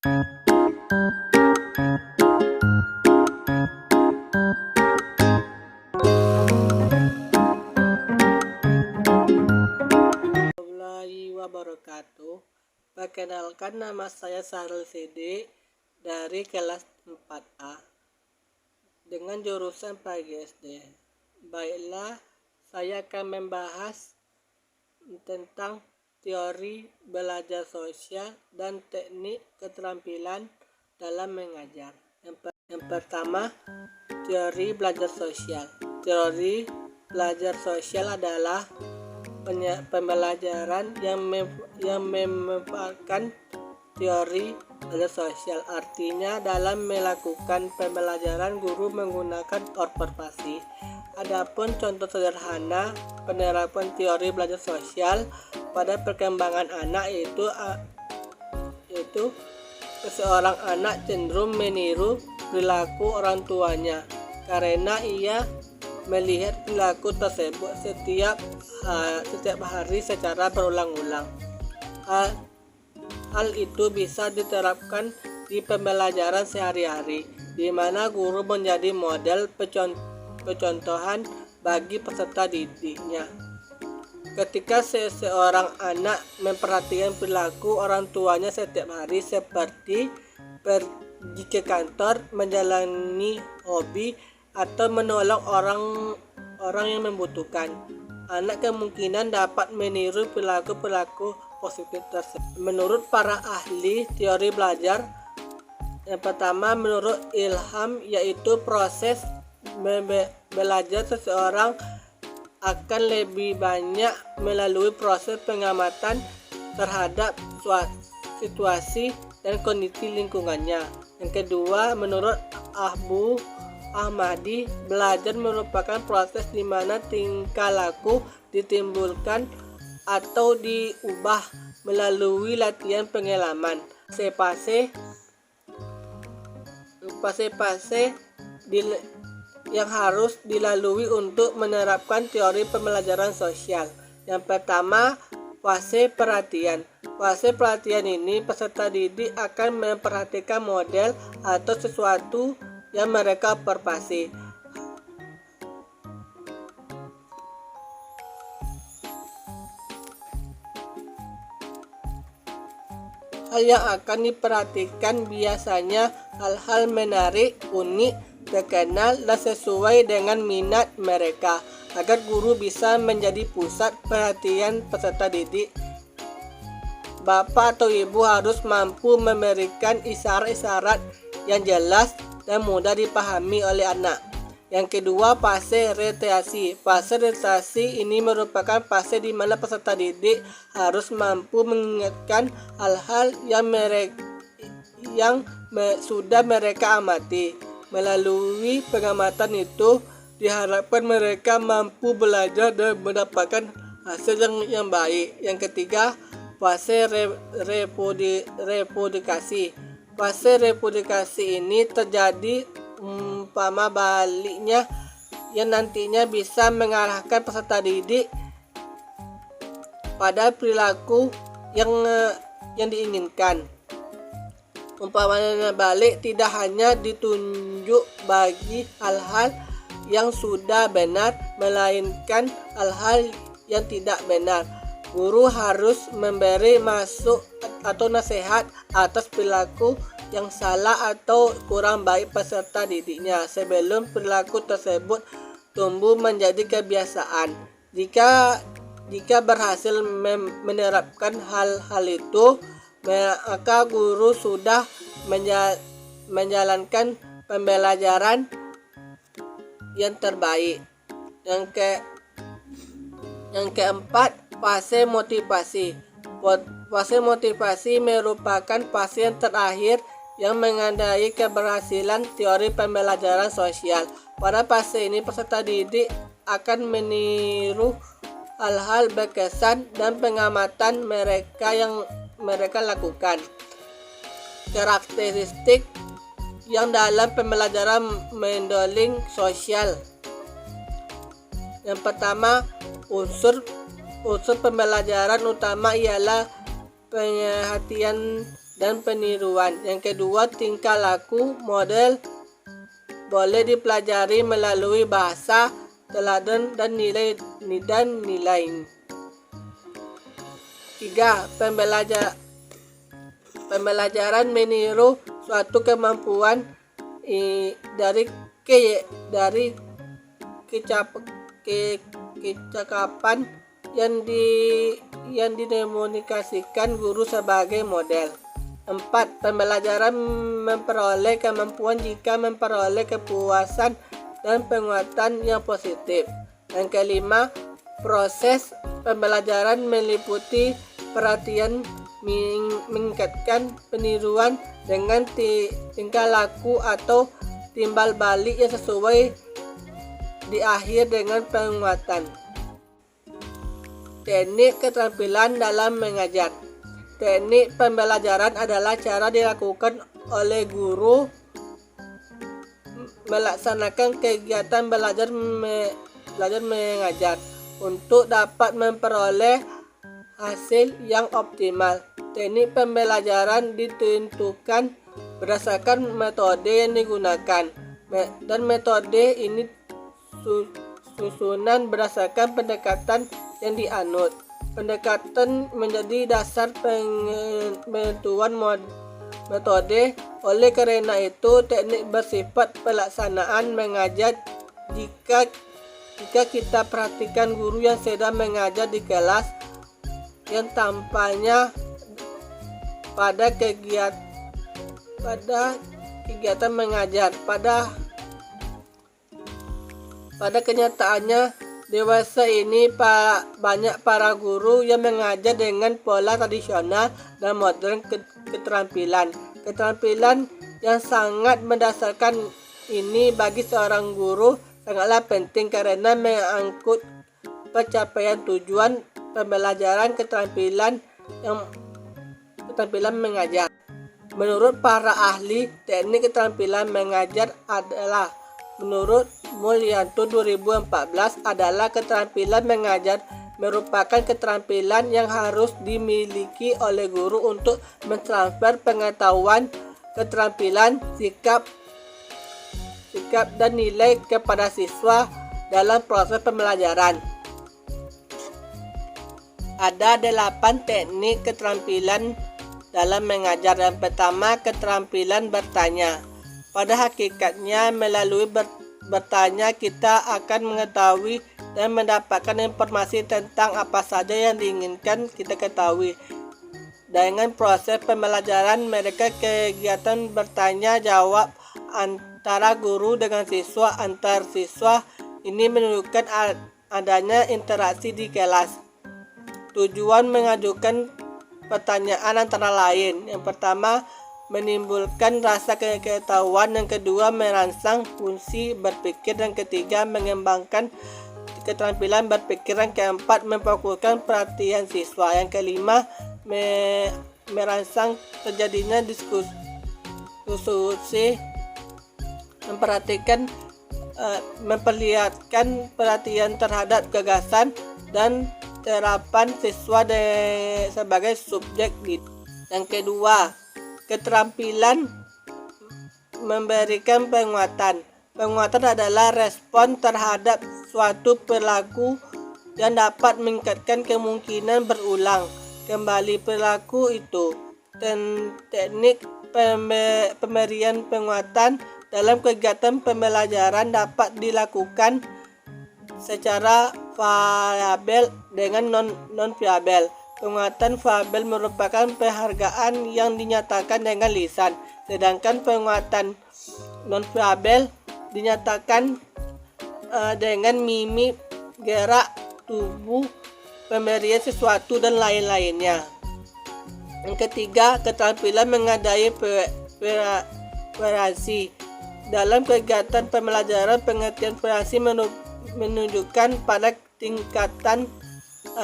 Warahmatullahi wabarakatuh. Perkenalkan, nama saya Sahrul Sidi dari kelas 4A dengan jurusan PGSD. Baiklah, saya akan membahas tentang teori belajar sosial dan teknik keterampilan dalam mengajar. Yang pertama, teori belajar sosial. Teori belajar sosial adalah pembelajaran yang memanfaatkan teori belajar sosial. Artinya, dalam melakukan pembelajaran, guru menggunakan observasi. Adapun contoh sederhana penerapan teori belajar sosial pada perkembangan anak yaitu seseorang anak cenderung meniru perilaku orang tuanya karena ia melihat perilaku tersebut setiap hari secara berulang-ulang. Hal itu bisa diterapkan di pembelajaran sehari-hari, di mana guru menjadi model percontohan bagi peserta didiknya. Ketika seseorang anak memperhatikan perilaku orang tuanya setiap hari, seperti pergi ke kantor, menjalani hobi, atau menolong orang yang membutuhkan, anak kemungkinan dapat meniru perilaku positif tersebut. Menurut para ahli teori belajar, yang pertama menurut Ilham, yaitu proses belajar seseorang akan lebih banyak melalui proses pengamatan terhadap situasi dan kondisi lingkungannya. Yang kedua, menurut Abu Ahmadi, belajar merupakan proses di mana tingkah laku ditimbulkan atau diubah melalui latihan pengalaman. Fase-fase yang harus dilalui untuk menerapkan teori pembelajaran sosial. Yang pertama, fase perhatian. Fase perhatian ini peserta didik akan memperhatikan model atau sesuatu yang mereka observasi. Hal yang akan diperhatikan biasanya hal-hal menarik, unik, terkenal, dan sesuai dengan minat mereka, agar guru bisa menjadi pusat perhatian peserta didik. Bapak atau ibu harus mampu memberikan isyarat-isyarat yang jelas dan mudah dipahami oleh anak. Yang kedua, fase reteasi. Fase reteasi ini merupakan fase di mana peserta didik harus mampu mengingatkan hal-hal yang sudah mereka amati. Melalui pengamatan itu, diharapkan mereka mampu belajar dan mendapatkan hasil yang baik. Yang ketiga, fase reprodukasi. Fase reprodukasi ini terjadi umpama baliknya, yang nantinya bisa mengarahkan peserta didik pada perilaku yang diinginkan. Umpamanya balik tidak hanya ditunjuk bagi hal-hal yang sudah benar, melainkan hal-hal yang tidak benar. Guru harus memberi masuk atau nasihat atas perilaku yang salah atau kurang baik peserta didiknya sebelum perilaku tersebut tumbuh menjadi kebiasaan. Jika berhasil menerapkan hal-hal itu, maka guru sudah menjalankan pembelajaran yang terbaik. Yang keempat, fase motivasi. Fase motivasi merupakan fase yang terakhir yang menandai keberhasilan teori pembelajaran sosial. Pada fase ini, peserta didik akan meniru hal-hal berkesan dan pengamatan yang mereka lakukan. Karakteristik yang dalam pembelajaran modeling sosial. Yang pertama, unsur pembelajaran utama ialah perhatian dan peniruan. Yang kedua, tingkah laku model boleh dipelajari melalui bahasa, teladan, dan nilai. Tiga, pembelajaran meniru suatu kemampuan dari kecakapan yang didemonifikasikan guru sebagai model. 4. Pembelajaran memperoleh kemampuan jika memperoleh kepuasan dan penguatan yang positif. Yang kelima, proses pembelajaran meliputi perhatian, meningkatkan peniruan dengan tingkah laku atau timbal balik yang sesuai, di akhir dengan penguatan. Teknik keterampilan dalam mengajar. Teknik pembelajaran adalah cara dilakukan oleh guru melaksanakan kegiatan belajar mengajar untuk dapat memperoleh hasil yang optimal. Teknik pembelajaran ditentukan berdasarkan metode yang digunakan, dan metode ini susunan berdasarkan pendekatan yang dianut. Pendekatan menjadi dasar penentuan metode. Oleh karena itu, teknik bersifat pelaksanaan mengajar. Jika kita perhatikan guru yang sedang mengajar di kelas, yang tampaknya pada kegiatan mengajar, pada kenyataannya dewasa ini banyak para guru yang mengajar dengan pola tradisional dan modern. Keterampilan yang sangat mendasarkan ini bagi seorang guru sangatlah penting karena mengangkut pencapaian tujuan pembelajaran keterampilan mengajar. Menurut para ahli, teknik keterampilan mengajar adalah, menurut Mulyanto 2014, adalah keterampilan mengajar merupakan keterampilan yang harus dimiliki oleh guru untuk mentransfer pengetahuan, keterampilan, sikap dan nilai kepada siswa dalam proses pembelajaran. Ada 8 teknik keterampilan dalam mengajar. Yang pertama, keterampilan bertanya. Pada hakikatnya, melalui bertanya kita akan mengetahui dan mendapatkan informasi tentang apa saja yang diinginkan kita ketahui. Dengan proses pembelajaran mereka, kegiatan bertanya jawab antara guru dengan siswa, antar siswa ini menunjukkan adanya interaksi di kelas. Tujuan mengajukan pertanyaan antara lain: yang pertama, menimbulkan rasa ketahuan; yang kedua, merangsang fungsi berpikir; yang ketiga, mengembangkan keterampilan berpikir; yang keempat, memfokuskan perhatian siswa; yang kelima, merangsang terjadinya diskusi, memperlihatkan perhatian terhadap gagasan dan terapan siswa sebagai subjek. Yang kedua, keterampilan memberikan penguatan. Penguatan adalah respon terhadap suatu perilaku yang dapat meningkatkan kemungkinan berulang kembali perilaku itu. Teknik pemberian penguatan dalam kegiatan pembelajaran dapat dilakukan secara variabel dengan non-variabel. Penguatan variabel merupakan penghargaan yang dinyatakan dengan lisan, sedangkan penguatan non-variabel dinyatakan dengan mimik, gerak tubuh, pemberian sesuatu, dan lain-lainnya. Yang ketiga, keterampilan mengadai variasi. Dalam kegiatan pembelajaran, pengertian variasi menunjukkan pada tingkatan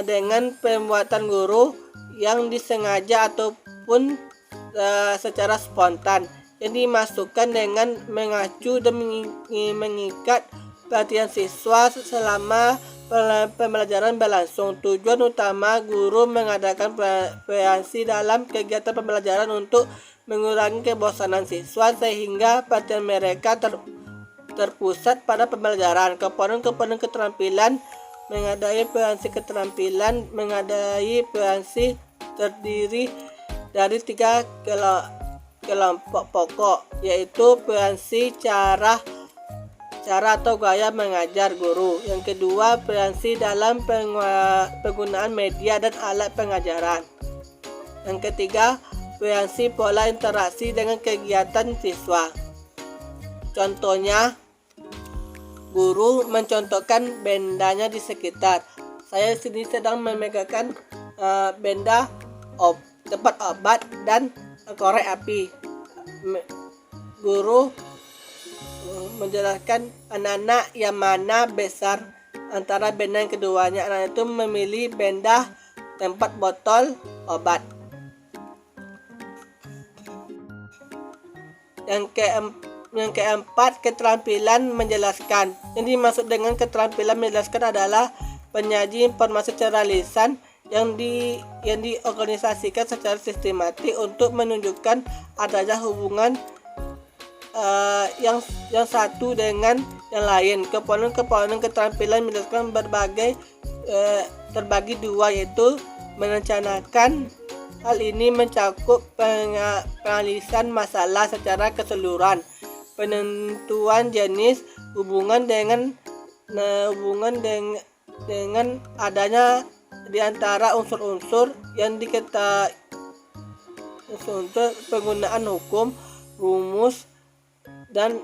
dengan pembuatan guru yang disengaja ataupun secara spontan yang dimasukkan dengan mengacu dan mengikat perhatian siswa selama pembelajaran berlangsung. Tujuan utama guru mengadakan variasi dalam kegiatan pembelajaran untuk mengurangi kebosanan siswa sehingga perhatian mereka terpusat pada pembelajaran. Komponen-komponen keterampilan mengadai variasi keterampilan terdiri dari 3 kelompok pokok, yaitu variasi cara atau gaya mengajar guru. Yang kedua, variasi dalam penggunaan media dan alat pengajaran. Yang ketiga, variasi pola interaksi dengan kegiatan siswa. Contohnya, guru mencontohkan bendanya di sekitar. Saya sini sedang memegangkan benda tempat obat dan korek api. Guru menjelaskan anak-anak yang mana besar antara benda yang keduanya. Anak itu memilih benda tempat botol obat. Yang keempat, keterampilan menjelaskan. Yang dimaksud dengan keterampilan menjelaskan adalah penyaji informasi secara lisan yang diorganisasikan secara sistematik untuk menunjukkan adanya hubungan yang satu dengan yang lain. Komponen keterampilan menjelaskan terbagi dua, yaitu merencanakan. Hal ini mencakup penganalisan masalah secara keseluruhan, penentuan jenis, hubungan dengan adanya di antara unsur-unsur yang diketahui, unsur penggunaan hukum, rumus, dan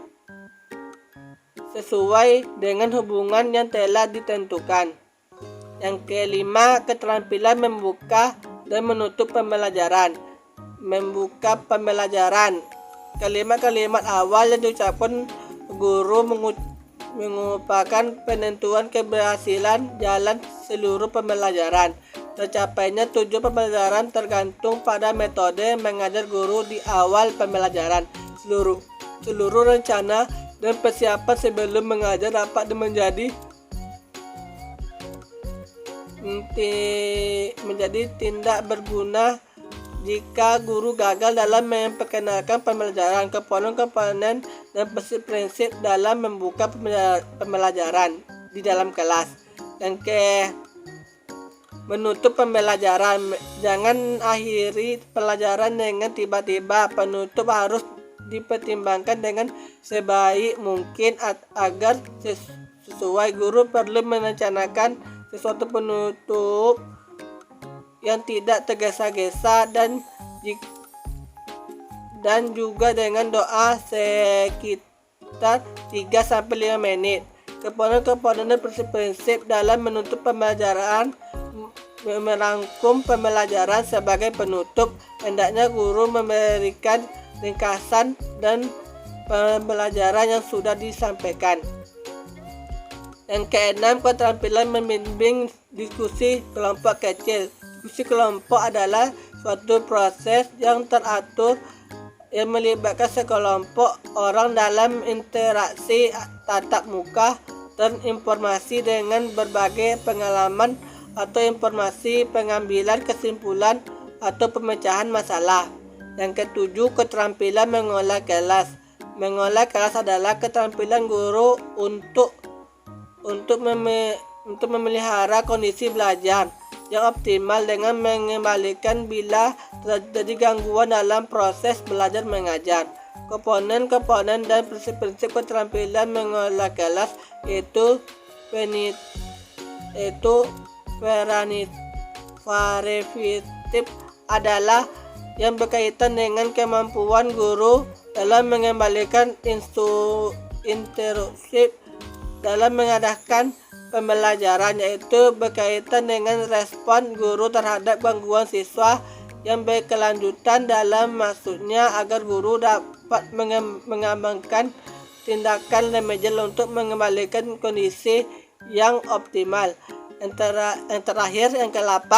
sesuai dengan hubungan yang telah ditentukan. Yang kelima, keterampilan membuka dan menutup pembelajaran. Membuka pembelajaran. Kalimat-kalimat awal yang diucapkan guru merupakan penentuan keberhasilan jalan seluruh pembelajaran. Tercapainya tujuan pembelajaran tergantung pada metode mengajar guru di awal pembelajaran. Seluruh rencana dan persiapan sebelum mengajar dapat menjadi tidak berguna jika guru gagal dalam memperkenalkan pembelajaran, komponen dan prinsip dalam membuka pembelajaran di dalam kelas. Dan menutup pembelajaran. Jangan akhiri pelajaran dengan tiba-tiba. Penutup harus dipertimbangkan dengan sebaik mungkin agar sesuai. Guru perlu merencanakan sesuatu penutup yang tidak tergesa-gesa dan juga dengan doa sekitar 3-5 menit. Komponen prinsip dalam menutup pembelajaran merangkum pembelajaran sebagai penutup. Hendaknya guru memberikan ringkasan dan pembelajaran yang sudah disampaikan. Yang keenam, keterampilan membimbing diskusi kelompok kecil. Diskusi kelompok adalah suatu proses yang teratur yang melibatkan sekelompok orang dalam interaksi tatap muka dan informasi dengan berbagai pengalaman atau informasi, pengambilan kesimpulan atau pemecahan masalah. Yang ketujuh, keterampilan mengolah kelas. Mengolah kelas adalah keterampilan guru untuk memelihara kondisi belajar yang optimal dengan mengembalikan bila terjadi gangguan dalam proses belajar mengajar. Komponen dan prinsip-prinsip keterampilan mengolah kelas yaitu variatif adalah yang berkaitan dengan kemampuan guru dalam mengembalikan interupsi dalam mengadakan pembelajaran, yaitu berkaitan dengan respon guru terhadap gangguan siswa yang berkelanjutan. Dalam maksudnya agar guru dapat mengembangkan tindakan remedial untuk mengembalikan kondisi yang optimal. Yang terakhir, yang ke-8,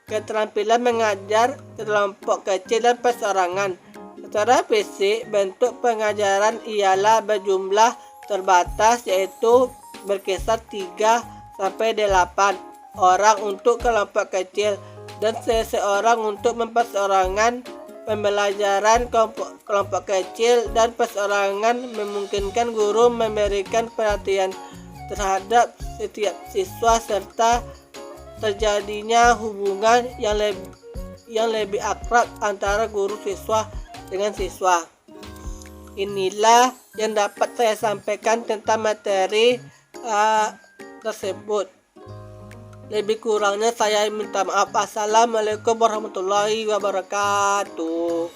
keterampilan mengajar kelompok kecil dan perseorangan. Secara fisik, bentuk pengajaran ialah berjumlah terbatas, yaitu berkisar 3 sampai 8 orang untuk kelompok kecil dan seseorang untuk memperseorangan. Pembelajaran kelompok kecil dan perseorangan memungkinkan guru memberikan perhatian terhadap setiap siswa serta terjadinya hubungan yang lebih akrab antara guru siswa dengan siswa. Inilah yang dapat saya sampaikan tentang materi tersebut. Lebih kurangnya saya minta maaf. Assalamualaikum warahmatullahi wabarakatuh.